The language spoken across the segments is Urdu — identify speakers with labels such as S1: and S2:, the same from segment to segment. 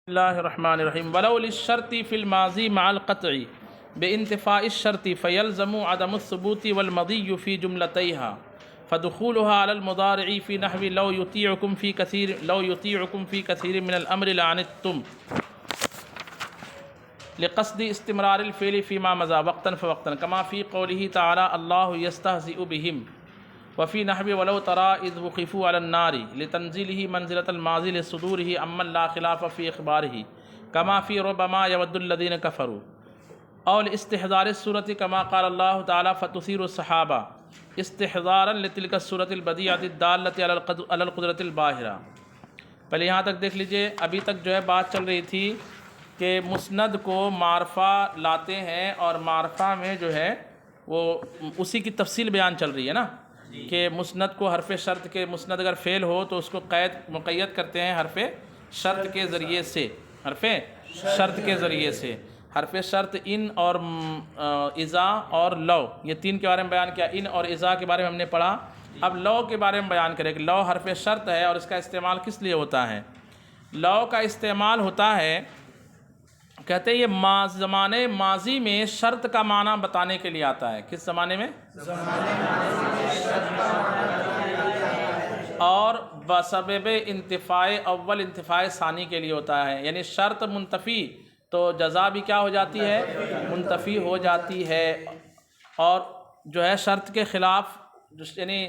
S1: اللہ الرحمن الرحیم ولو للشرط فی الماضی مع القطع بانتفاء الشرط فیلزم عدم الثبوت والمضی فی جملتیها فدخولها على المضارع في نحو لو يطيعكم في كثير من الامر لعنتم لقصد استمرار الفعل فيما مضى وقتا فوقتا كما في قوله تعالى الله يستهزئ بهم وفي نحو ولو ترى إذ وقفوا على النار لتنزيله منزلة الماضي لصدوره أما لا خلاف في إخباره كما في ربما يود الذين كفروا أو لاستحضار السورة كما قال الله تعالى فتثير الصحابة استحضارا لتلك السورة البديعة الدالة على القدرة الباهرة۔ پہلے یہاں تک دیکھ لیجئے، ابھی تک جو ہے بات چل رہی تھی کہ مسند کو معرفہ لاتے ہیں اور معرفہ میں جو ہے وہ اسی کی تفصیل بیان چل رہی ہے نا، کہ مسند کو حرف شرط کے مسند اگر فعل ہو تو اس کو مقید کرتے ہیں حرف شرط کے ذریعے سے، حرف شرط کے ذریعے سے، حرف شرط ان اور اذا اور لو، یہ تین کے بارے میں بیان کیا۔ ان اور اذا کے بارے میں ہم نے پڑھا، اب لو کے بارے میں بیان کریں کہ لو حرف شرط ہے اور اس کا استعمال کس لیے ہوتا ہے۔ لو کا استعمال ہوتا ہے، کہتے ہیں یہ زمانے ماضی میں شرط کا معنی بتانے کے لیے آتا ہے۔ کس زمانے میں؟ اور بسبب انتفاع اول انتفاع ثانی کے لیے ہوتا ہے، یعنی شرط منتفی تو جزا بھی کیا ہو جاتی ہے؟ منتفی ہو جاتی ہے، اور جو ہے شرط کے خلاف، یعنی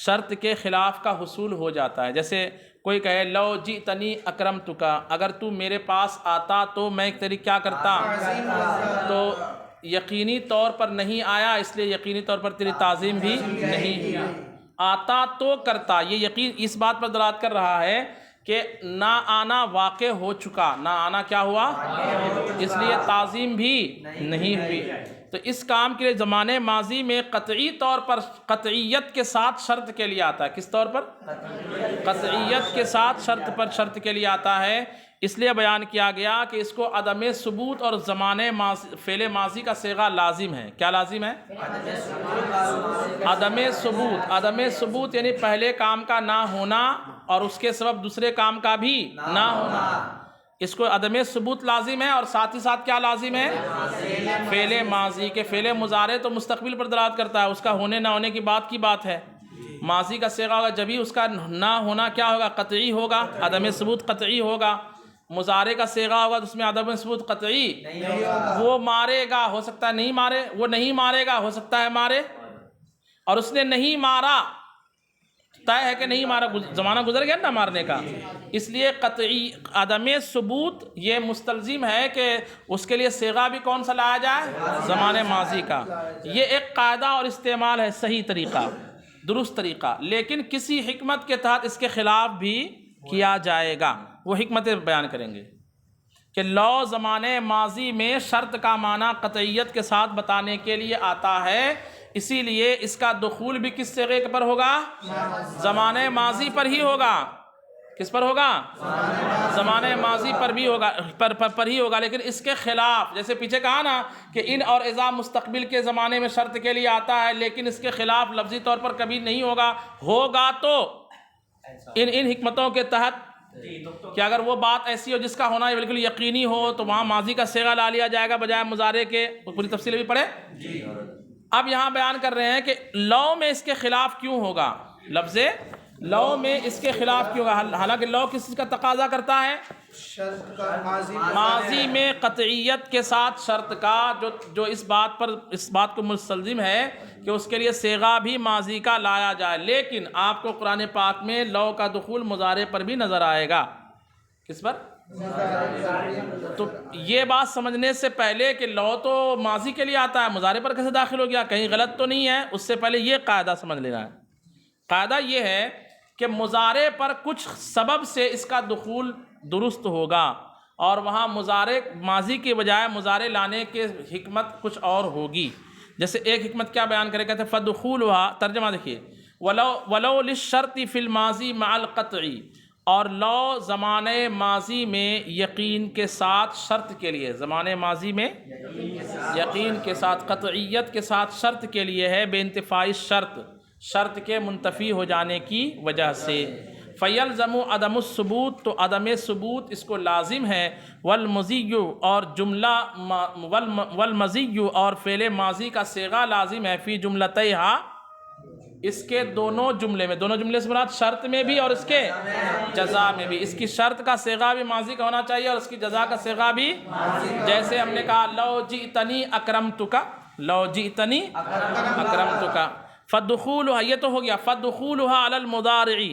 S1: شرط کے خلاف کا حصول ہو جاتا ہے۔ جیسے کوئی کہے لو جئتنی اکرمتک، اگر تو میرے پاس آتا تو میں تیری کیا کرتا، تو یقینی طور پر نہیں آیا اس لیے یقینی طور پر تیری تعظیم بھی نہیں ہوئی۔ آتا تو کرتا، یہ یقین اس بات پر دلالت کر رہا ہے کہ نہ آنا واقع ہو چکا، نہ آنا کیا ہوا، اس لیے تعظیم بھی نہیں ہوئی۔ تو اس کام کے لیے زمانے ماضی میں قطعی طور پر قطعیت کے ساتھ شرط کے لیے آتا ہے۔ کس طور پر؟ قطعیت کے ساتھ شرط کے لیے آتا ہے، اس لیے بیان کیا گیا کہ اس کو عدم ثبوت اور زمانے فعل ماضی کا صیغہ لازم ہے۔ کیا لازم ہے؟ عدم ثبوت۔ عدم ثبوت یعنی پہلے کام کا نہ ہونا اور اس کے سبب دوسرے کام کا بھی نہ ہونا، اس کو عدم ثبوت لازم ہے، اور ساتھ ہی ساتھ کیا لازم ہے؟ فعل ماضی کے فعل مضارع تو مستقبل پر دلالت کرتا ہے، اس کا ہونے نہ ہونے کی بات ہے۔ ماضی کا صیغہ ہوگا جبھی اس کا نہ ہونا کیا ہوگا؟ قطعی ہوگا، عدم ثبوت قطعی ہوگا۔ مضارع کا صیغہ ہوگا تو اس میں عدم ثبوت قطعی، وہ مارے گا، ہو سکتا ہے نہیں مارے، وہ نہیں مارے گا، ہو سکتا ہے مارے، اور اس نے نہیں مارا، طے ہے کہ نہیں مارا، زمانہ گزر گیا نا مارنے کا، اس لیے قطعی عدم ثبوت یہ مستلزم ہے کہ اس کے لیے صیغہ بھی کون سا لایا جائے؟ زمانے ماضی کا۔ یہ ایک قاعدہ اور استعمال ہے، صحیح طریقہ، درست طریقہ، لیکن کسی حکمت کے تحت اس کے خلاف بھی کیا جائے گا، وہ حکمتیں بیان کریں گے کہ لو زمانے ماضی میں شرط کا معنی قطعیت کے ساتھ بتانے کے لیے آتا ہے، اسی لیے اس کا دخول بھی کس صیغے پر ہوگا؟ زمانے ماضی پر ہی ہوگا۔ کس پر ہوگا؟ زمانے ماضی پر بھی ہوگا، پر ہی ہوگا، لیکن اس کے خلاف، جیسے پیچھے کہا نا کہ ان اور اذا مستقبل کے زمانے میں شرط کے لیے آتا ہے، لیکن اس کے خلاف لفظی طور پر کبھی نہیں ہوگا تو ان حکمتوں کے تحت کہ اگر وہ بات ایسی ہو جس کا ہونا بالکل یقینی ہو تو وہاں ماضی کا صیغہ لا لیا جائے گا بجائے مضارع کے۔ پوری تفصیل بھی پڑھے۔ اب یہاں بیان کر رہے ہیں کہ لو میں اس کے خلاف کیوں ہوگا، لفظ لو میں اس کے خلاف کیوں ہوگا، حالانکہ لو کس چیز کا تقاضا کرتا ہے؟ ماضی میں قطعیت کے ساتھ شرط کا، جو اس بات کو مستلزم ہے کہ اس کے لیے صیغہ بھی ماضی کا لایا جائے، لیکن آپ کو قرآن پاک میں لو کا دخول مضارع پر بھی نظر آئے گا۔ کس پر؟ تو یہ بات سمجھنے سے پہلے کہ لو تو ماضی کے لیے آتا ہے، مضارع پر کیسے داخل ہو گیا، کہیں غلط تو نہیں ہے، اس سے پہلے یہ قاعدہ سمجھ لینا ہے۔ قاعدہ یہ ہے کہ مضارع پر کچھ سبب سے اس کا دخول درست ہوگا، اور وہاں مضارع ماضی کے بجائے مضارع لانے کے حکمت کچھ اور ہوگی۔ جیسے ایک حکمت کیا بیان کرے، کہتے ہیں فدخولها، ترجمہ دیکھیے، ولو للشرط فی الماضی مع القطع، اور لو زمانے ماضی میں یقین کے ساتھ شرط کے لیے، زمانے ماضی میں یقین کے ساتھ قطعیت کے ساتھ شرط کے لیے ہے، بے انتفاعی شرط کے منتفی ہو جانے کی وجہ سے۔ فیلزم عدم الثبوت، تو عدم ثبوت اس کو لازم ہے، والمضی اور جملہ والمضی اور فعل ماضی کا صیغہ لازم ہے، فی جملتیہا اس کے دونوں جملے میں، دونوں جملے سے مراد شرط میں بھی اور اس کے جزا میں بھی، اس کی شرط کا صیغہ بھی ماضی کا ہونا چاہیے اور اس کی جزا کا صیغہ بھی، جیسے ہم نے کہا لو جئتنی اکرمتک، لو جئتنی اکرمتک، فدخولها یہ تو ہو گیا، فدخولها علی المضارع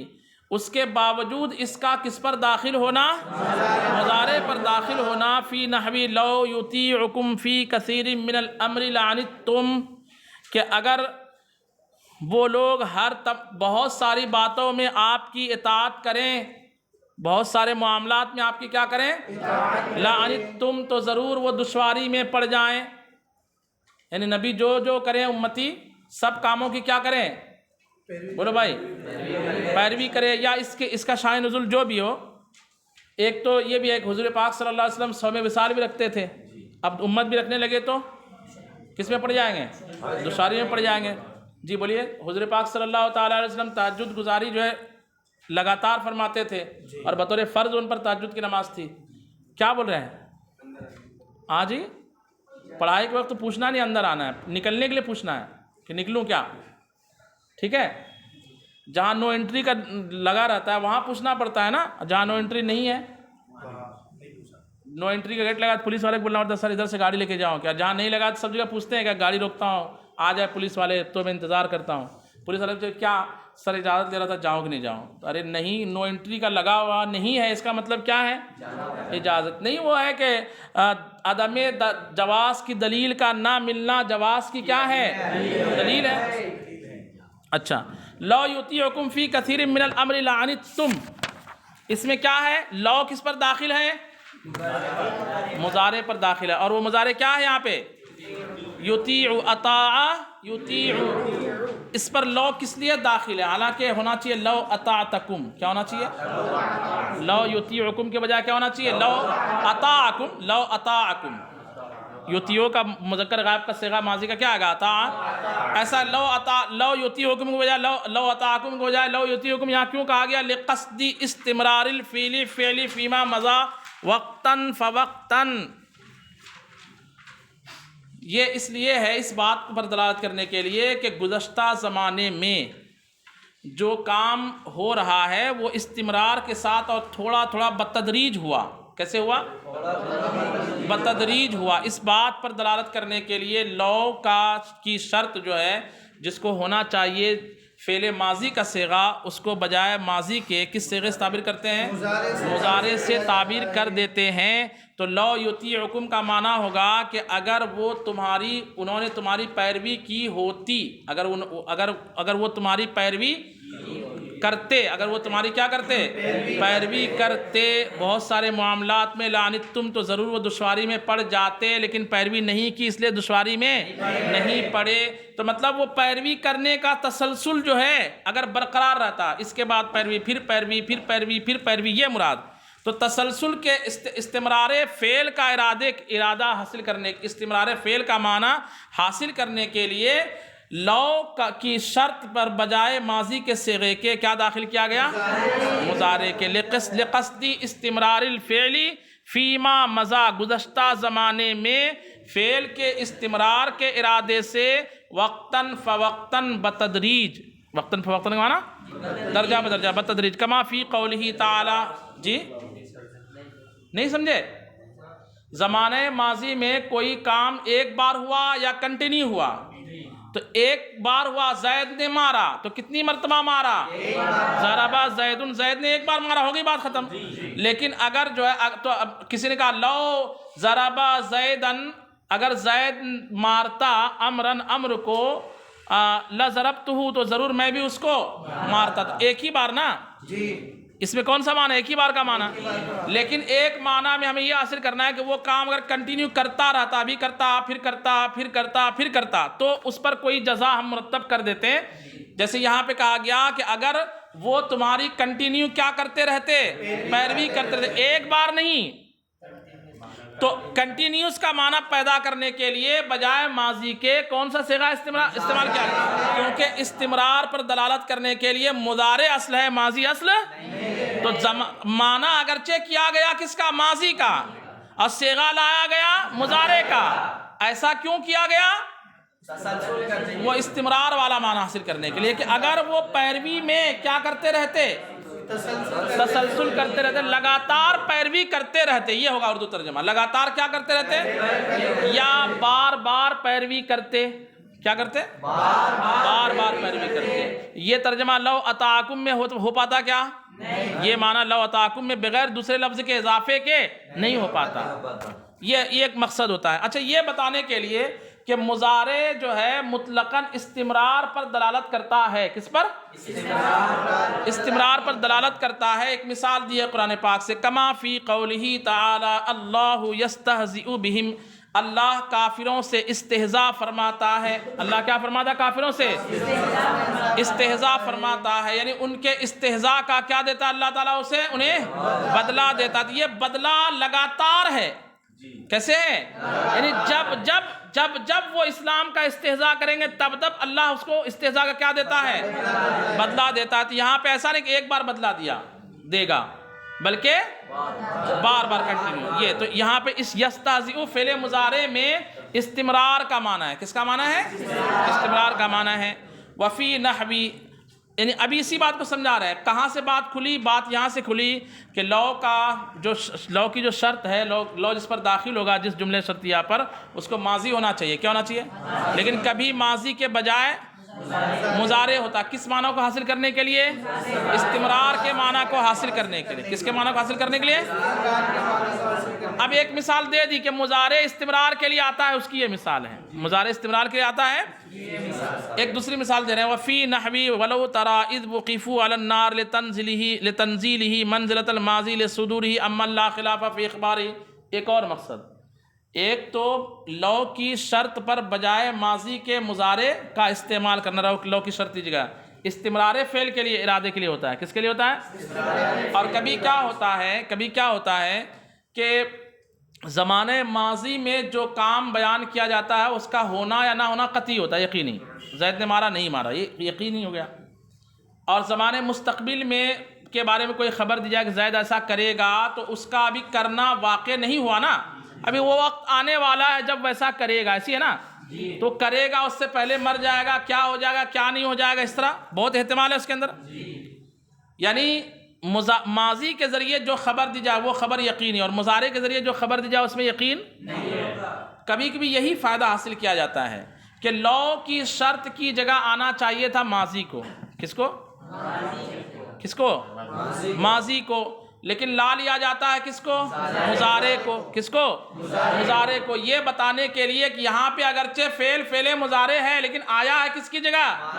S1: اس کے باوجود اس کا کس پر داخل ہونا، مضارع پر داخل ہونا، فی نحوی لو یطیعکم فی کثیر من الامر لعنتم، کہ اگر وہ لوگ بہت ساری باتوں میں آپ کی اطاعت کریں، بہت سارے معاملات میں آپ کی کیا کریں، لعنتم تو ضرور وہ دشواری میں پڑ جائیں، یعنی نبی جو کریں امتی سب کاموں کی کیا کریں، بولو بھائی پیروی کرے، یا اس کا شان نزول جو بھی ہو۔ ایک تو یہ بھی ہے کہ حضور پاک صلی اللہ علیہ وسلم صوم وصال بھی رکھتے تھے، اب امت بھی رکھنے لگے تو کس میں پڑ جائیں گے، دشواری میں پڑ جائیں گے۔ جی بولیے، حضور پاک صلی اللہ تعالیٰ علیہ وسلم تہجد گزاری جو ہے لگاتار فرماتے تھے، اور بطور فرض ان پر تہجد کی نماز تھی۔ کیا بول رہے ہیں؟ ہاں جی، پڑھائی کے وقت تو پوچھنا نہیں، اندر آنا ہے، نکلنے کے لیے پوچھنا ہے کہ نکلوں کیا، ٹھیک ہے؟ جہاں نو انٹری کا لگا رہتا ہے وہاں پوچھنا پڑتا ہے نا، جہاں نو انٹری نہیں ہے، نو انٹری کا گیٹ لگا تو پولیس والے کو بولنا پڑتا ہے سر ادھر سے گاڑی لے کے جاؤ، کیا جہاں نہیں لگا تو سب جگہ پوچھتے ہیں کہ گاڑی روکتا ہوں، آ جائے پولیس والے تو میں انتظار کرتا ہوں، پولیس والے سے کیا سر اجازت لے رہا تھا جاؤں کہ نہیں جاؤں، تو ارے نہیں، نو انٹری کا لگا ہوا نہیں ہے، اس کا مطلب کیا ہے، اجازت نہیں، وہ ہے کہ عدم جواز کی دلیل کا نہ ملنا جواز کی کیا ہے، دلیل ہے۔ اچھا، لو یطیعکم فی کثیر من الامر لعنتم، اس میں کیا ہے، لو کس پر داخل ہے، مضارع پر داخل ہے، اور وہ مضارع کیا ہے یہاں پہ، یطیع، اطاع یطیع، اس پر لو کس لیے داخل ہے، حالانکہ ہونا چاہیے لو اطاعتکم، کیا ہونا چاہیے، لو یطیعکم کے بجائے کیا ہونا چاہیے، لو اطاعکم، لو اطاعکم، یطیعو کا مذکر غائب کا صیغہ ماضی کا کیا آئے گا، اطاع، ایسا لو یطیعکم کے بجائے لو اطاعکم کے بجائے لو یطیعکم یہاں کیوں کہا گیا، لقصد استمرار الفعل فیما مضى وقتاً فوقتاً، یہ اس لیے ہے، اس بات پر دلالت کرنے کے لیے کہ گزشتہ زمانے میں جو کام ہو رہا ہے وہ استمرار کے ساتھ اور تھوڑا تھوڑا بتدریج ہوا، کیسے ہوا، بتدریج ہوا، اس بات پر دلالت کرنے کے لیے لو کی شرط جو ہے جس کو ہونا چاہیے فعل ماضی کا صیغہ، اس کو بجائے ماضی کے کس صیغے سے تعبیر کرتے ہیں، مضارع سے تعبیر کر دیتے ہیں۔ تو لو یطیعکم کا معنی ہوگا کہ اگر وہ انہوں نے تمہاری پیروی کی ہوتی، اگر وہ تمہاری پیروی کرتے، اگر وہ تمہاری کیا کرتے، پیروی کرتے، بہت سارے معاملات میں لعنتم تو ضرور وہ دشواری میں پڑ جاتے، لیکن پیروی نہیں کی اس لیے دشواری میں نہیں پڑے، تو مطلب وہ پیروی کرنے کا تسلسل جو ہے اگر برقرار رہتا، اس کے بعد پیروی، پھر پیروی، پھر پیروی، پھر پیروی، یہ مراد، تو تسلسل کے استمرار فعل کا ارادہ حاصل کرنے، استمرار فعل کا معنی حاصل کرنے کے لیے لو کی شرط پر بجائے ماضی کے صیغے کے کیا داخل کیا گیا، مضارع کے، لقصد استمرار الفعل فیما مضى، گزشتہ زمانے میں فعل کے استمرار کے ارادے سے وقتاً فوقتاً بتدریج، وقتاً فوقتاً کا معنی درجہ بدرجہ بتدریج، کما فی قولہ تعالی، جی نہیں سمجھے، زمانہ ماضی میں کوئی کام ایک بار ہوا یا کنٹینیو ہوا، تو ایک بار ہوا زید نے مارا تو کتنی مرتبہ مارا، ضربہ زید، زید نے ایک بار مارا، ہو گئی بات ختم۔ لیکن اگر جو ہے تو کسی نے کہا لو ضربہ زیدن، اگر زید مارتا امرن امر کو، لضربتہ تو ضرور میں بھی اس کو مارتا، تو ایک ہی بار نا، اس میں کون سا معنی ہے، ایک ہی بار کا معنی، لیکن ایک معنی میں ہمیں یہ حاصل کرنا ہے کہ وہ کام اگر کنٹینیو کرتا رہتا، ابھی کرتا، پھر کرتا، پھر کرتا، پھر کرتا، تو اس پر کوئی جزا ہم مرتب کر دیتے ہیں، جیسے یہاں پہ کہا گیا کہ اگر وہ تمہاری کنٹینیو کیا کرتے رہتے، پیروی کرتے رہتے، ایک بار نہیں، تو کنٹینیوس کا معنی پیدا کرنے کے لیے بجائے ماضی کے کون سا صیغہ استعمال کیا ہے؟ کیونکہ استمرار پر دلالت کرنے کے لیے مضارع اصل ہے، ماضی اصل تو معنی اگرچہ کیا گیا کس کا؟ ماضی کا، اور صیغہ لایا گیا مضارع کا۔ ایسا کیوں کیا گیا؟ وہ استمرار والا معنی حاصل کرنے کے لیے کہ اگر وہ پیروی میں کیا کرتے رہتے؟ تسلسل کرتے رہتے، لگاتار پیروی کرتے رہتے، یہ ہوگا اردو ترجمہ۔ لگاتار کیا کرتے رہتے؟ یا بار بار پیروی کرتے، کیا کرتے؟ بار بار پیروی کرتے۔ یہ ترجمہ لو اتاکم میں ہو پاتا کیا؟ یہ معنی لو اتاکم میں بغیر دوسرے لفظ کے اضافے کے نہیں ہو پاتا۔ یہ ایک مقصد ہوتا ہے۔ اچھا، یہ بتانے کے لیے کہ مضارع جو ہے مطلقاً استمرار پر دلالت کرتا ہے، کس پر؟ استمرار پر دلالت کرتا ہے۔ ایک مثال دی ہے قرآن پاک سے، کما فی قولہ تعالی اللہ یستہزئ بہم، اللہ کافروں سے استہزاء فرماتا ہے۔ اللہ کیا فرماتا ہے؟ کافروں سے استہزاء فرماتا ہے، یعنی ان کے استہزاء کا کیا دیتا اللہ تعالیٰ؟ اسے انہیں بدلہ دیتا۔ یہ بدلہ لگاتار ہے۔ کیسے ہے؟ یعنی جب وہ اسلام کا استہزاء کریں گے تب اللہ اس کو استہزاء کا کیا دیتا ہے؟ بدلہ دیتا ہے۔ یہاں پہ ایسا نہیں کہ ایک بار بدلہ دے گا، بلکہ بار بار کنٹینیو۔ یہ تو یہاں پہ اس یستہزئ فعل مضارع میں استمرار کا معنی ہے۔ کس کا معنی ہے؟ استمرار کا معنی ہے۔ وفی نحوی، یعنی ابھی اسی بات کو سمجھا رہا ہے۔ کہاں سے بات کھلی؟ بات یہاں سے کھلی کہ لو کی جو شرط ہے، لو جس پر داخل ہوگا، جس جملے شرطیہ پر، اس کو ماضی ہونا چاہیے۔ کیا ہونا چاہیے؟ لیکن کبھی ماضی کے بجائے مضارع ہوتا، کس معنی کو حاصل کرنے کے لیے؟ استمرار کے معنی کو حاصل کرنے کے لیے۔ کس کے معنی کو حاصل کرنے کے لیے؟ اب ایک مثال دے دی کہ مضارع استمرار کے لیے آتا ہے، اس کی یہ مثال ہے۔ مضارع استمرار کے لیے آتا ہے۔ ایک دوسری مثال دے رہے ہیں، وفی نحوی ولو تری اذ وقفوا علی النار لتنزیلہ منزلۃ الماضی لصدورہ اما لا خلاف فی اخبارہ۔ ایک اور مقصد، ایک تو لو کی شرط پر بجائے ماضی کے مضارع کا استعمال کرنا، لو کی شرط کی جگہ استمرار فعل کے لیے، ارادے کے لیے ہوتا ہے۔ کس کے لیے ہوتا ہے؟ اور کبھی کیا ہوتا ہے کہ زمانے ماضی میں جو کام بیان کیا جاتا ہے اس کا ہونا یا نہ ہونا قطعی ہوتا ہے، یقینی۔ زید نے مارا نہیں مارا، یہ یقینی ہو گیا۔ اور زمانے مستقبل میں کے بارے میں کوئی خبر دی جائے کہ زید ایسا کرے گا، تو اس کا ابھی کرنا واقع نہیں ہوا نا، ابھی وہ وقت آنے والا ہے جب ویسا کرے گا، ایسی ہے نا؟ تو کرے گا، اس سے پہلے مر جائے گا، کیا ہو جائے گا، کیا نہیں ہو جائے گا، اس طرح بہت احتمال ہے اس کے اندر۔ یعنی ماضی کے ذریعے جو خبر دی جائے وہ خبر یقینی، اور مضارع کے ذریعے جو خبر دی جائے اس میں یقین نہیں ہوتا۔ کبھی کبھی یہی فائدہ حاصل کیا جاتا ہے کہ لو کی شرط کی جگہ آنا چاہیے تھا ماضی کو۔ کس کو؟ ماضی کو۔ لیکن لا لیا جاتا ہے کس کو؟ مضارع کو۔ کس کو؟ مضارع کو، یہ بتانے کے لیے کہ یہاں پہ اگرچہ فعل مضارع ہے لیکن آیا ہے کس کی جگہ؟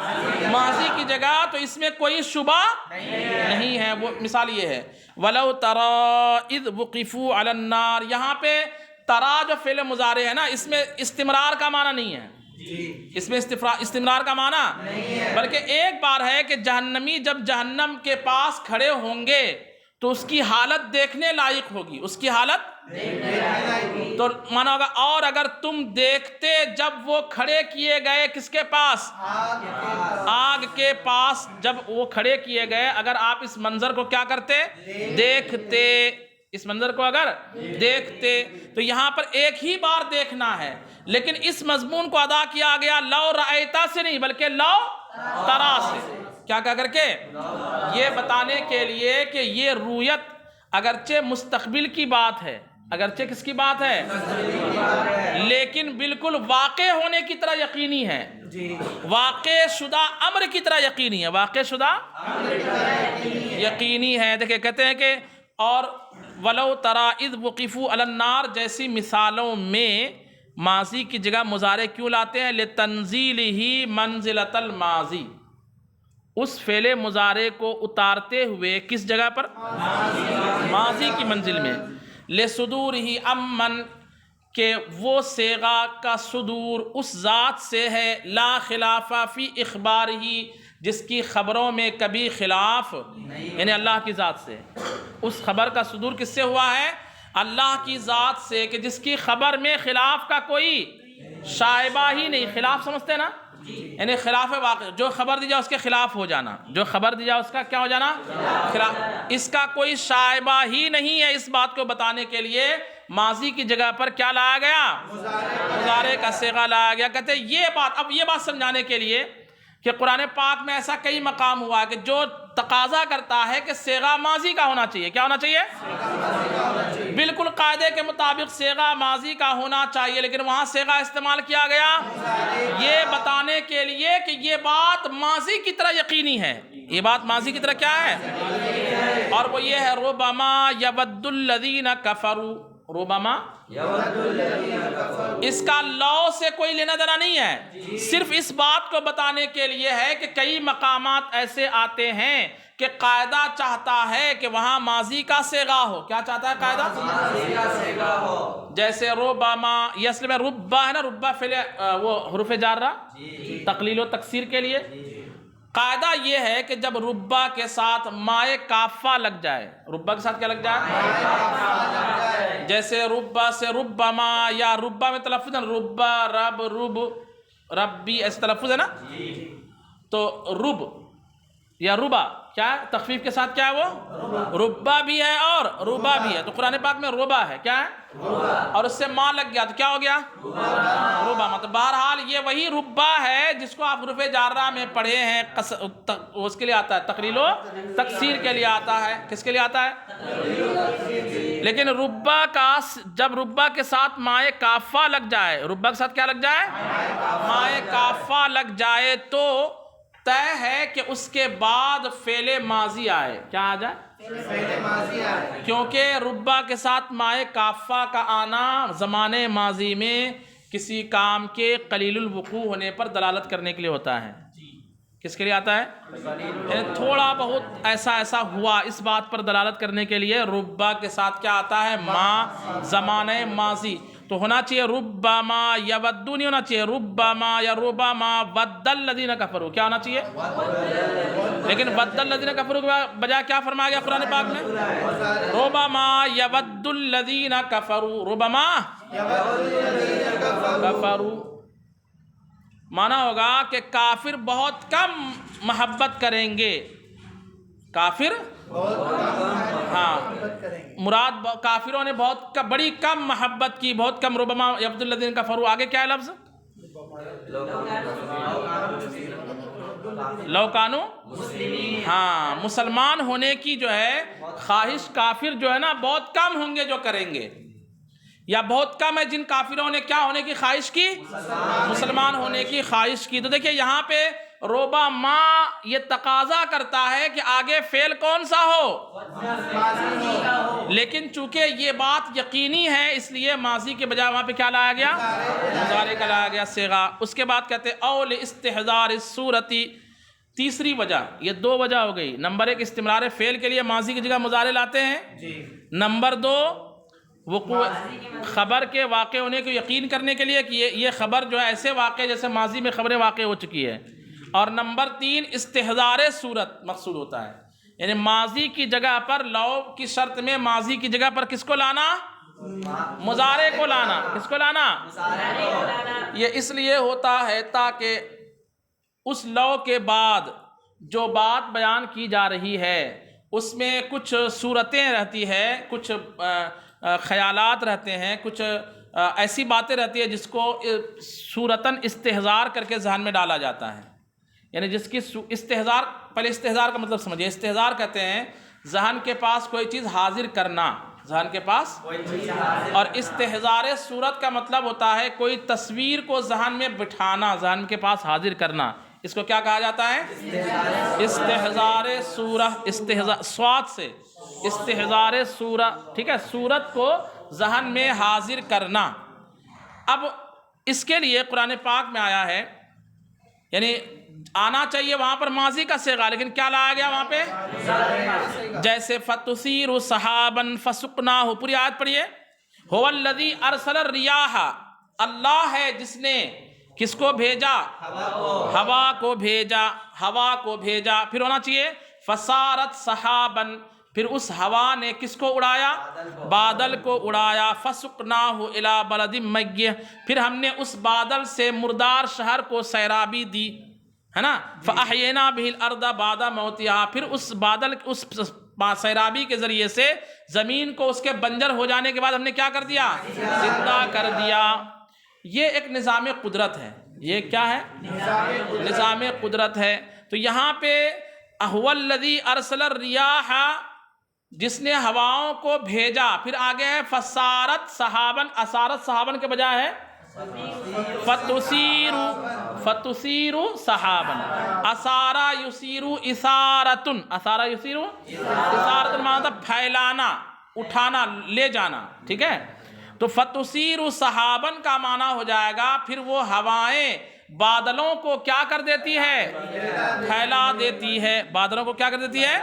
S1: ماضی کی جگہ، تو اس میں کوئی شبہ نہیں ہے۔ وہ مثال یہ ہے، وَلَوْ تَرَىٰ إِذْ وُقِفُوا عَلَى النَّارِ، یہاں پہ ترا جو فعل مضارع ہے نا، اس میں استمرار کا معنی نہیں ہے۔ اس میں استمرار کا معنی نہیں ہے، بلکہ ایک بار ہے کہ جہنمی جب جہنم کے پاس کھڑے ہوں گے تو اس کی حالت دیکھنے لائق ہوگی، اس کی حالت تو مانا ہوگا۔ اور اگر تم دیکھتے جب وہ کھڑے کیے گئے کس کے پاس؟ آگ کے پاس جب وہ کھڑے کیے گئے، اگر آپ اس منظر کو کیا کرتے؟ دیکھتے، اس منظر کو اگر دیکھتے، تو یہاں پر ایک ہی بار دیکھنا ہے، لیکن اس مضمون کو ادا کیا گیا لو رأیتا سے نہیں بلکہ لو ترا سے۔ کیا کر کے؟ یہ بتانے کے لیے کہ یہ رویت اگرچہ مستقبل کی بات ہے، اگرچہ کس کی بات ہے، لیکن بالکل واقع ہونے کی طرح یقینی ہے، واقع شدہ امر کی طرح یقینی ہے، واقع شدہ یقینی ہے۔ دیکھیں کہتے ہیں کہ اور وَلَوْ تَرَىٰ إِذْ وُقِفُوا عَلَى النَّارِ جیسی مثالوں میں ماضی کی جگہ مضارع کیوں لاتے ہیں؟ لِتَنزِيلِهِ مَنزِلَةَ الْمَاضِي، اس فعل مضارع کو اتارتے ہوئے کس جگہ پر؟ ماضی کی منزل میں۔ لِصُدُورِهِ امن، کہ وہ صیغہ کا صدور اس ذات سے ہے، لا خلاف فی اخبارہ، جس کی خبروں میں کبھی خلاف، یعنی اللہ کی ذات سے۔ اس خبر کا صدور کس سے ہوا ہے؟ اللہ کی ذات سے کہ جس کی خبر میں خلاف کا کوئی شائبہ ہی نہیں. خلاف سمجھتے ہیں نا, یعنی خلاف واقع, جو خبر دی جائے اس کے خلاف ہو جانا, جو خبر دی جائے اس کا کیا ہو جانا, خلاف. اس کا کوئی شائبہ ہی نہیں ہے. اس بات کو بتانے کے لیے ماضی کی جگہ پر کیا لایا گیا, مضارع کا صیغہ لایا گیا. کہتے ہیں یہ بات, اب یہ بات سمجھانے کے لیے کہ قرآن پاک میں ایسا کئی مقام ہوا ہے کہ جو تقاضا کرتا ہے کہ صیغہ ماضی کا ہونا چاہیے. کیا ہونا چاہیے؟ بالکل قاعدے کے مطابق صیغہ ماضی کا ہونا چاہیے, لیکن وہاں صیغہ استعمال کیا گیا یہ بتانے کے لیے کہ یہ بات ماضی کی طرح یقینی ہے. یہ بات ماضی کی طرح کیا ہے, اور وہ یہ ہے ربما یود الذین کفروا. ربما اس کا لو سے کوئی لینا دینا نہیں ہے, صرف اس بات کو بتانے کے لیے ہے کہ کئی مقامات ایسے آتے ہیں کہ قاعدہ چاہتا ہے کہ وہاں ماضی کا صیغہ ہو. کیا چاہتا ہے قاعدہ؟ ماضی کا صیغہ ہو. جیسے ربما, یہ اصل میں ربا ہے نا, ربا فعل وہ حروف جارہ تقلیل و تکسیر کے لیے. قاعدہ یہ ہے کہ جب ربا کے ساتھ مائے کافہ لگ جائے, ربا کے ساتھ کیا لگ جائے, جیسے ربا سے ربما, یا ربا میں تلفظ ہے ربا, رب, رب, ربی, ایسے تلفظ ہے نا. تو رب یا ربا کیا ہے, تخفیف کے ساتھ کیا ہے, وہ ربا بھی ہے اور ربا بھی ہے. تو قرآن پاک میں ربا ہے, کیا ہے, اور اس سے ماں لگ گیا تو کیا ہو گیا, ربا. مطلب بہرحال یہ وہی ربا ہے جس کو آپ حروف جارہ میں پڑھے ہیں, اس کے لیے آتا ہے تقلیل و تکسیر کے لیے آتا ہے. کس کے لیے آتا ہے؟ لیکن ربا کا جب ربا کے ساتھ مائے کافہ لگ جائے, ربا کے ساتھ کیا لگ جائے, مائے کافہ لگ جائے, تو طے ہے کہ اس کے بعد فعل ماضی آئے. کیا آ جائے, فعل ماضی آئے, کیونکہ ربا کے ساتھ مائے کافہ کا آنا زمانے ماضی میں کسی کام کے قلیل الوقوع ہونے پر دلالت کرنے کے لیے ہوتا ہے. کس کے لیے آتا ہے, یعنی تھوڑا بہت ایسا ہوا, اس بات پر دلالت کرنے کے لیے ربا کے ساتھ کیا آتا ہے, ما, زمانے ماضی. تو ہونا چاہیے ربما یود, نہیں ہونا چاہیے ربما یا ربما ود الذین کفروا. کیا ہونا چاہیے, لیکن ود الذین کفروا کے بجائے کیا فرمایا گیا قرآن پاک میں, ربما یود الذین کفروا. ربما کفروا مانا ہوگا کہ کافر بہت کم محبت کریں گے. کافر, ہاں, مراد کافروں نے بہت بڑی کم محبت کی, بہت کم. ربما یود الذین کفروا, آگے کیا ہے لفظ, لو کانوا مسلمین. ہاں, مسلمان ہونے کی جو ہے خواہش کافر جو ہے نا بہت کم ہوں گے جو کریں گے, یا بہت کم ہے جن کافروں نے کیا ہونے کی خواہش کی, مسلمان ہونے کی خواہش کی. تو دیکھیں یہاں پہ روبا ما یہ تقاضا کرتا ہے کہ آگے فعل کون سا ہو, لیکن چونکہ یہ بات یقینی ہے اس لیے ماضی کے بجائے وہاں پہ کیا لایا گیا, مضارع کا لایا گیا صیغہ. اس کے بعد کہتے ہیں اول استحضار الصورتی. تیسری وجہ, یہ دو وجہ ہو گئی. نمبر ایک, استمرار فعل کے لیے ماضی کی جگہ مضارع لاتے ہیں. نمبر دو, وقوع خبر کے واقع ہونے کو یقین کرنے کے لیے کہ یہ خبر جو ہے ایسے واقع جیسے ماضی میں خبریں واقع ہو چکی ہے. اور نمبر تین, استحضار صورت مقصود ہوتا ہے, یعنی ماضی کی جگہ پر لو کی شرط میں ماضی کی جگہ پر کس کو لانا, مضارع کو لانا. کس کو لانا, یہ اس لیے ہوتا ہے تاکہ اس لو کے بعد جو بات بیان کی جا رہی ہے اس میں کچھ صورتیں رہتی ہے, کچھ خیالات رہتے ہیں, کچھ ایسی باتیں رہتی ہیں جس کو صورتاً استحضار کر کے ذہن میں ڈالا جاتا ہے. یعنی جس کی استحضار, پہلے استحضار کا مطلب سمجھیے. استحضار کہتے ہیں ذہن کے پاس کوئی چیز حاضر کرنا, ذہن کے پاس, اور استحضار صورت کا مطلب ہوتا ہے کوئی تصویر کو ذہن میں بٹھانا, ذہن کے پاس حاضر کرنا. اس کو کیا کہا جاتا ہے, استحضار سورہ, استحضار سواد سے استحضار سورہ, ٹھیک ہے, صورت کو ذہن میں حاضر کرنا. اب اس کے لیے قرآن پاک میں آیا ہے, یعنی آنا چاہیے وہاں پر ماضی کا صیغہ, لیکن کیا لایا گیا وہاں پہ, جیسے فَتُثِيرُ سَحَابًا فَسُقْنَاهُ. پوری آیت پڑھیے. هُوَ الَّذِي أَرْسَلَ الرِّيَاحَ, اللہ ہے جس نے کس کو بھیجا, ہوا کو بھیجا, ہوا کو بھیجا. پھر ہونا چاہیے فَصَارَتْ سَحَابًا, پھر اس ہوا نے کس کو اڑایا؟ بادل کو اڑایا. فسقناہ الی بلد میت، پھر ہم نے اس بادل سے مردار شہر کو سیرابی دی، ہے نا. فاحیینا بہ الارض بعد موتہا، پھر اس بادل اس سیرابی کے ذریعے سے زمین کو اس کے بنجر ہو جانے کے بعد ہم نے کیا کر دیا؟ زندہ کر دیا. یہ ایک نظام قدرت ہے. یہ کیا ہے؟ نظام قدرت ہے. تو یہاں پہ هو الذی ارسل الریاح، جس نے ہواؤں کو بھیجا. پھر آگے ہے فسارت سحابن، اسارت سحابن کے بجائے ہے فتسیر سحابن. اسارا یسیر اسارتن، اسارا یسیر اسارتن معنی تھا پھیلانا، اٹھانا، لے جانا. ٹھیک ہے. تو فتسیر سحابن کا معنی ہو جائے گا پھر وہ ہوائیں بادلوں کو کیا کر دیتی ہے؟ پھیلا دیتی ہے. بادلوں کو کیا کر دیتی ہے؟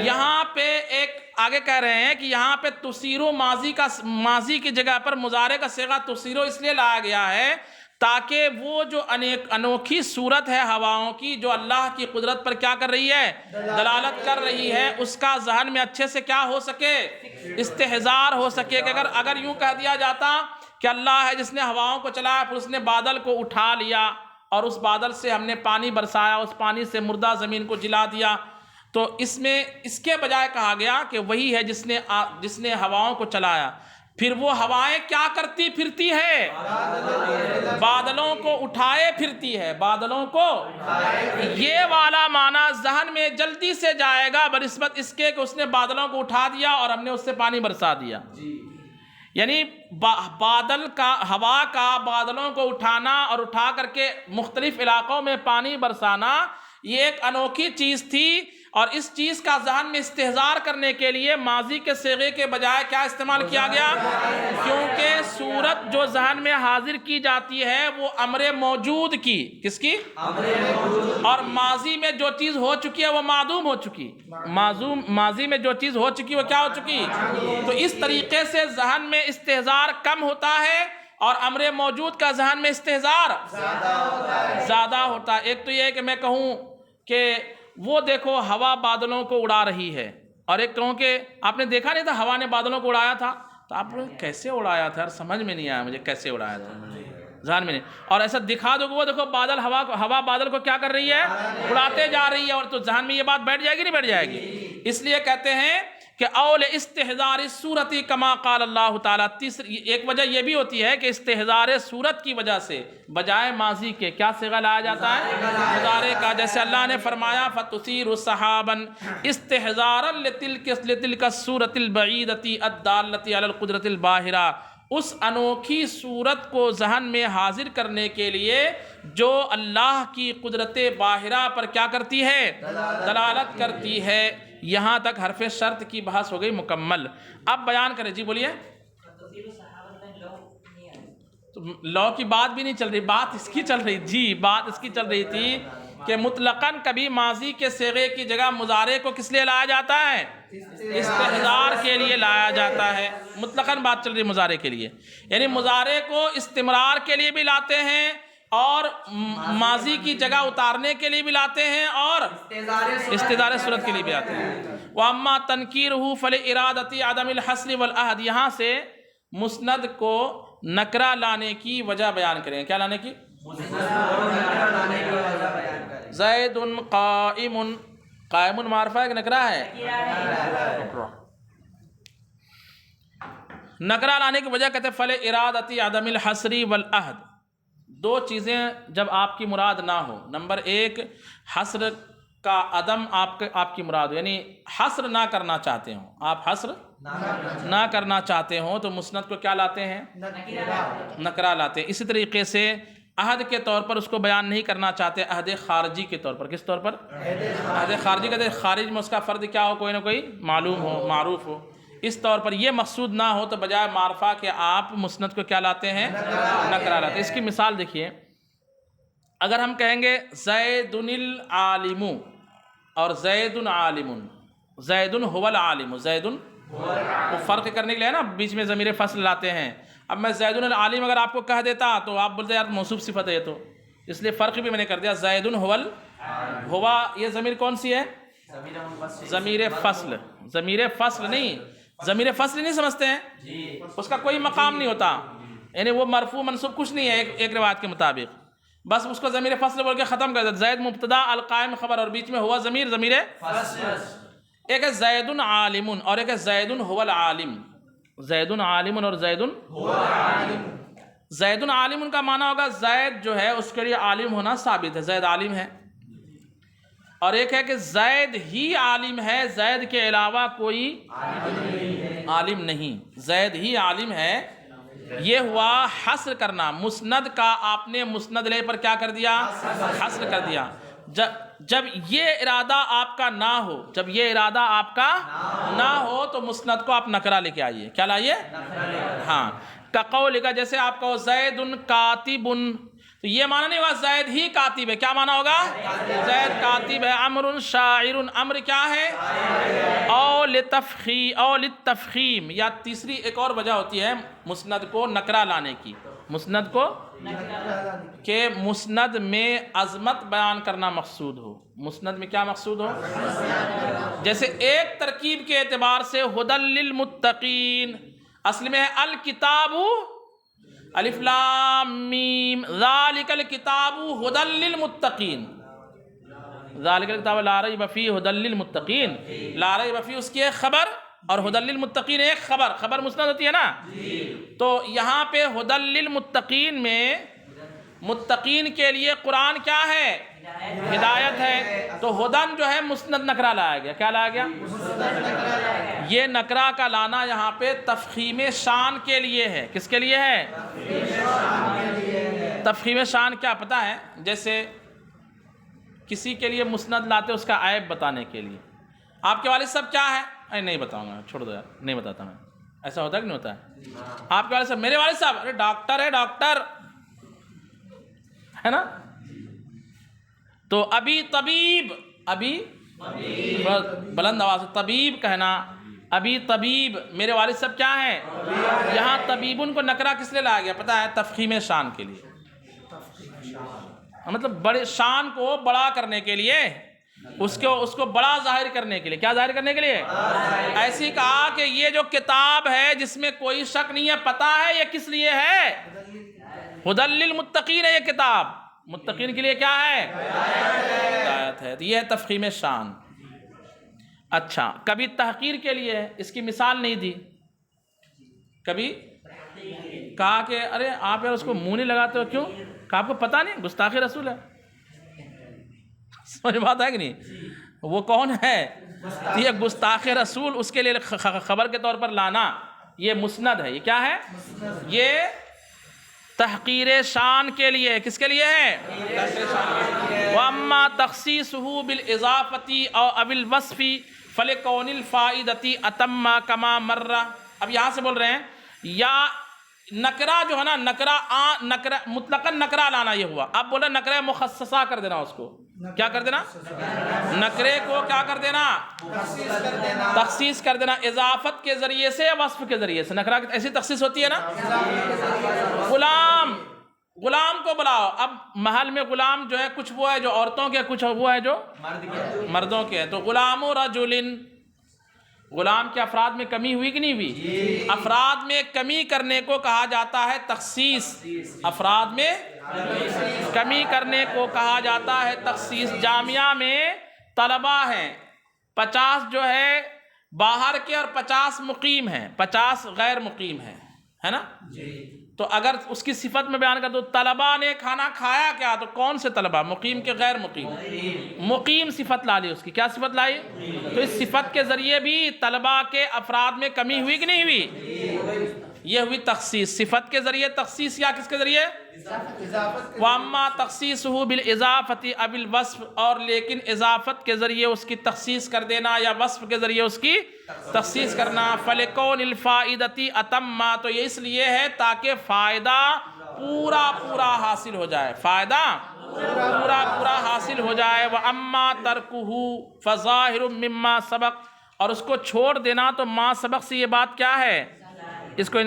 S1: یہاں پہ ایک آگے کہہ رہے ہیں کہ یہاں پہ تسیرو ماضی کی جگہ پر مضارع کا صیغہ تسیرو اس لیے لایا گیا ہے تاکہ وہ جو انوکھی صورت ہے ہواؤں کی، جو اللہ کی قدرت پر کیا کر رہی ہے؟ دلالت کر رہی ہے، اس کا ذہن میں اچھے سے کیا ہو سکے؟ استحضار ہو سکے. کہ اگر یوں کہہ دیا جاتا کہ اللہ ہے جس نے ہواؤں کو چلایا، پھر اس نے بادل کو اٹھا لیا اور اس بادل سے ہم نے پانی برسایا، اس پانی سے مردہ زمین کو جلا دیا، تو اس میں اس کے بجائے کہا گیا کہ وہی ہے جس نے ہواؤں کو چلایا. پھر وہ ہوائیں کیا کرتی پھرتی ہے؟ بادلوں کو اٹھائے پھرتی ہے. بادلوں کو یہ والا معنی ذہن میں جلدی سے جائے گا بنسبت اس کے کہ اس نے بادلوں کو اٹھا دیا اور ہم نے اس سے پانی برسا دیا. یعنی بادل کا، ہوا کا بادلوں کو اٹھانا اور اٹھا کر کے مختلف علاقوں میں پانی برسانا، یہ ایک انوکھی چیز تھی. اور اس چیز کا ذہن میں استحضار کرنے کے لیے ماضی کے صیغے کے بجائے کیا استعمال کیا گیا؟ کیونکہ صورت جو ذہن میں حاضر کی جاتی ہے وہ امر موجود کی، کس کی؟ اور ماضی میں جو چیز ہو چکی ہے وہ معدوم ہو چکی. ماضی میں جو چیز ہو چکی وہ کیا ہو چکی؟ تو اس طریقے سے ذہن میں استحضار کم ہوتا ہے اور امر موجود کا ذہن میں استحضار زیادہ ہوتا ہے. ایک تو یہ ہے کہ میں کہوں کہ وہ دیکھو ہوا بادلوں کو اڑا رہی ہے، اور ایک کہوں کہ آپ نے دیکھا نہیں تھا ہوا نے بادلوں کو اڑایا تھا، تو آپ نے کیسے اڑایا تھا؟ سمجھ میں نہیں آیا مجھے کیسے اڑایا تھا، ذہن میں نہیں. اور ایسا دکھا دو کہ وہ دیکھو بادل ہوا بادل کو کیا کر رہی ہے؟ اڑاتے جا رہی ہے. اور تو ذہن میں یہ بات بیٹھ جائے گی نہیں بیٹھ جائے گی؟ اس لیے کہتے ہیں کہ اول استحضار الصورت کما قال اللہ تعالیٰ. تیسری ایک وجہ یہ بھی ہوتی ہے کہ استحضار صورت کی وجہ سے بجائے ماضی کے کیا صیغہ لایا جاتا ہے؟ مضارع کا. جیسے اللہ نے فرمایا فَتُثِيرُ سَحَابًا استحضارا لتلك الصورة البعیدة الدالة علی القدرة الباہرہ. اس انوکھی صورت کو ذہن میں حاضر کرنے کے لیے جو اللہ کی قدرت باہرہ پر کیا کرتی ہے؟ دلالت کرتی ہے. یہاں تک حرف شرط کی بحث ہو گئی مکمل. اب بیان کریں. جی بولیے. لو کی بات بھی نہیں چل رہی، بات اس کی چل رہی. جی بات اس کی چل رہی تھی کہ مطلقاً کبھی ماضی کے صیغے کی جگہ مضارع کو کس لیے لایا جاتا ہے؟ استحضار کے لیے لایا جاتا ہے. مطلقاً بات چل رہی مضارع کے لیے، یعنی مضارع کو استمرار کے لیے بھی لاتے ہیں اور ماضی کی جگہ اتارنے کے لیے بھی لاتے ہیں اور استحضار صورت کے لیے بھی آتے ہیں. وَأَمَّا تَنْكِيرُهُ فَلِإِرَادَةِ عَدَمِ الْحَصْرِ وَالْعَهْدِ. یہاں سے مسند کو نکرہ لانے کی وجہ بیان کریں. کیا لانے کی؟ زید قائم. قائم معرفہ ہے کہ نکرہ ہے؟ نکرہ لانے کی وجہ کہتے ہیں فَلِإِرَادَةِ عَدَمِ الْحَصْرِ وَالْعَهْدِ. دو چیزیں جب آپ کی مراد نہ ہو. نمبر ایک حصر کا عدم آپ کی مراد ہو، یعنی حصر نہ کرنا چاہتے ہوں آپ، حصر نہ کرنا چاہتے ہوں تو مسند کو کیا لاتے ہیں؟ نکرہ لاتے ہیں. اسی طریقے سے عہد کے طور پر اس کو بیان نہیں کرنا چاہتے، عہد خارجی کے طور پر. کس طور پر؟ عہد خارجی کہتے ہیں خارج میں اس کا فرد کیا ہو؟ کوئی نہ کوئی معلوم ہو، معروف ہو. اس طور پر یہ مقصود نہ ہو تو بجائے معرفہ کہ آپ مسند کو کیا لاتے ہیں؟ نکرہ لاتے ہیں. اس کی مثال دیکھیے. اگر ہم کہیں گے زید العالم اور زید عالم، زید هو العالم، زید وہ فرق کرنے کے لیے نا بیچ میں ضمیر فصل لاتے ہیں. اب میں زید العالم اگر آپ کو کہہ دیتا تو آپ بولتے یار موصوف صفت ہے یہ تو، اس لیے فرق بھی میں نے کر دیا. زید هو یہ ضمیر کون سی ہے؟ ضمیر فصل، ضمیر فصل نہیں، ضمیر فصل نہیں سمجھتے ہیں، اس کا کوئی مقام نہیں ہوتا، یعنی وہ مرفوع منصوب کچھ نہیں ہے ایک روایت کے مطابق، بس اس کو ضمیر فصل بول کے ختم کر دیتے، زید مبتدا القائم خبر اور بیچ میں ہوا ضمیر فصل۔ ایک ہے زید عالم اور ایک ہے زید هو العالم، زید عالم اور زید زید عالم کا معنی ہوگا زید جو ہے اس کے لیے عالم ہونا ثابت ہے، زید عالم ہے، اور ایک ہے کہ زید ہی عالم ہے، زید کے علاوہ کوئی عالم نہیں، زید ہی عالم ہے، یہ ہوا حصر کرنا، مسند کا آپ نے مسند لے پر کیا کر دیا؟ حصر کر دیا۔ جب یہ ارادہ آپ کا نہ ہو، جب یہ ارادہ آپ کا نہ ہو تو مسند کو آپ نکرہ لے کے آئیے، کیا لائیے؟ ہاں، کقول کا جیسے آپ کہو زید کاتب، تو یہ معنی نہیں ہوگا زید ہی کاتب ہے، کیا معنی ہوگا؟ زید کاتب ہے، عمر شاعر، عمر کیا ہے؟ او للتفخیم، یا تیسری ایک اور وجہ ہوتی ہے مسند کو نکرہ لانے کی، مسند کو کہ مسند میں عظمت بیان کرنا مقصود ہو، مسند میں کیا مقصود ہو؟ جیسے ایک ترکیب کے اعتبار سے ھدی للمتقین، اصل میں ہے الکتاب الف لام میم، ذالک الکتاب ھدی للمتقین، ذالک الکتاب لا ریب فیہ ھدی للمتقین، لا ریب فیہ اس کی ایک خبر اور ھدی للمتقین ایک خبر، خبر مسند ہوتی ہے نا، تو یہاں پہ ھدی للمتقین میں متقین کے لیے قرآن کیا ہے؟ ہدایت ہے، تو ھدن جو ہے مسند نکرہ لایا گیا، کیا لایا گیا؟ یہ نکرہ کا لانا یہاں پہ تفخیم شان کے لیے ہے، کس کے لیے ہے؟ تفخیم شان کیا پتہ ہے؟ جیسے کسی کے لیے مسند لاتے اس کا عیب بتانے کے لیے، آپ کے والد صاحب کیا ہے؟ نہیں بتاؤں گا، چھوڑ دو یار، نہیں بتاتا میں، ایسا ہوتا ہے کہ نہیں ہوتا ہے؟ آپ کے والد صاحب، میرے والد صاحب ارے ڈاکٹر ہے، ڈاکٹر ہے نا، تو ابھی طبیب، ابھی بلند آواز سے طبیب کہنا، ابھی طبیب، میرے والد صاحب کیا ہیں؟ یہاں طبیبن کو نکرہ کس لیے لایا گیا پتہ ہے؟ تفخیم شان کے لیے، مطلب بڑے شان کو بڑا کرنے کے لیے، اس کو بڑا ظاہر کرنے کے لیے، کیا ظاہر کرنے کے لیے؟ ایسی کہا کہ یہ جو کتاب ہے جس میں کوئی شک نہیں ہے، پتہ ہے یہ کس لیے ہے؟ ھدی للمتقین ہے، یہ کتاب متقین کے لیے کیا ہے؟ ہدایت ہے، تو یہ ہے تفخیم شان۔ اچھا، کبھی تحقیر کے لیے ہے، اس کی مثال نہیں دی، کبھی کہا کہ ارے آپ یار اس کو منہ نہیں لگاتے ہو، کیوں؟ کہا آپ کو پتہ نہیں گستاخ رسول ہے، سمجھ بات ہے کہ نہیں؟ وہ کون ہے؟ یہ گستاخ رسول، اس کے لیے خبر کے طور پر لانا، یہ مسند ہے، یہ کیا ہے؟ یہ تحقیر شان کے لیے، کس کے لیے ہے؟ وَأَمَّا تَخْصِيصُهُ بِالْإِضَافَةِ أَوْ الْوَصْفِ فَلِكَوْنِ الْفَائِدَةِ أَتَمَّ كَمَا مَرَّ۔ اب یہاں سے بول رہے ہیں یا نکرہ جو ہے نا، نکرہ مطلقاً نکرہ لانا، یہ ہوا، اب بولا نکرہ مخصصہ کر دینا، اس کو کیا کر دینا؟ نکرے کو کیا کر دینا؟ تخصیص کر دینا، اضافت کے ذریعے سے یا وصف کے ذریعے سے، نکرہ ایسی تخصیص ہوتی ہے نا۔ غلام کو بلاؤ، اب محل میں غلام جو ہے کچھ وہ ہے جو عورتوں کے، کچھ وہ ہے جو مردوں کے ہیں، تو غلام رجل، غلام کے افراد میں کمی ہوئی کہ نہیں ہوئی؟ افراد میں کمی کرنے کو کہا جاتا ہے تخصیص، افراد میں کمی کرنے کو کہا جاتا ہے تخصیص۔ جامعہ میں طلبہ ہیں 50 جو ہے باہر کے اور 50 مقیم ہیں، 50 غیر مقیم ہیں، ہے نا؟ تو اگر اس کی صفت میں بیان کر دو، طلبہ نے کھانا کھایا کیا، تو کون سے طلبہ؟ مقیم کے غیر مقیم؟ مقیم صفت لا لی، اس کی کیا صفت لائی؟ تو اس صفت کے ذریعے بھی طلبہ کے افراد میں کمی ہوئی کہ نہیں ہوئی؟ یہ ہوئی تخصیص، صفت کے ذریعے تخصیص یا کس کے ذریعے؟ وَأَمَّا تَخْصِيصُهُ بِالْإِضَافَةِ أَوِ الْوَصْفِ، اور لیکن اضافت کے ذریعے اس کی تخصیص کر دینا یا وصف کے ذریعے اس کی تخصیص کرنا، فَلِكَوْنِ الْفَائِدَةِ أَتَمَّ، تو یہ اس لیے ہے تاکہ فائدہ پورا حاصل ہو جائے، فائدہ پورا حاصل ہو جائے۔ وَأَمَّا تَرْكُهُ فَظَاهِرٌ مِمَّا سَبَقَ، اور اس کو چھوڑ دینا تو ما سبق سے یہ بات کیا ہے، اس کو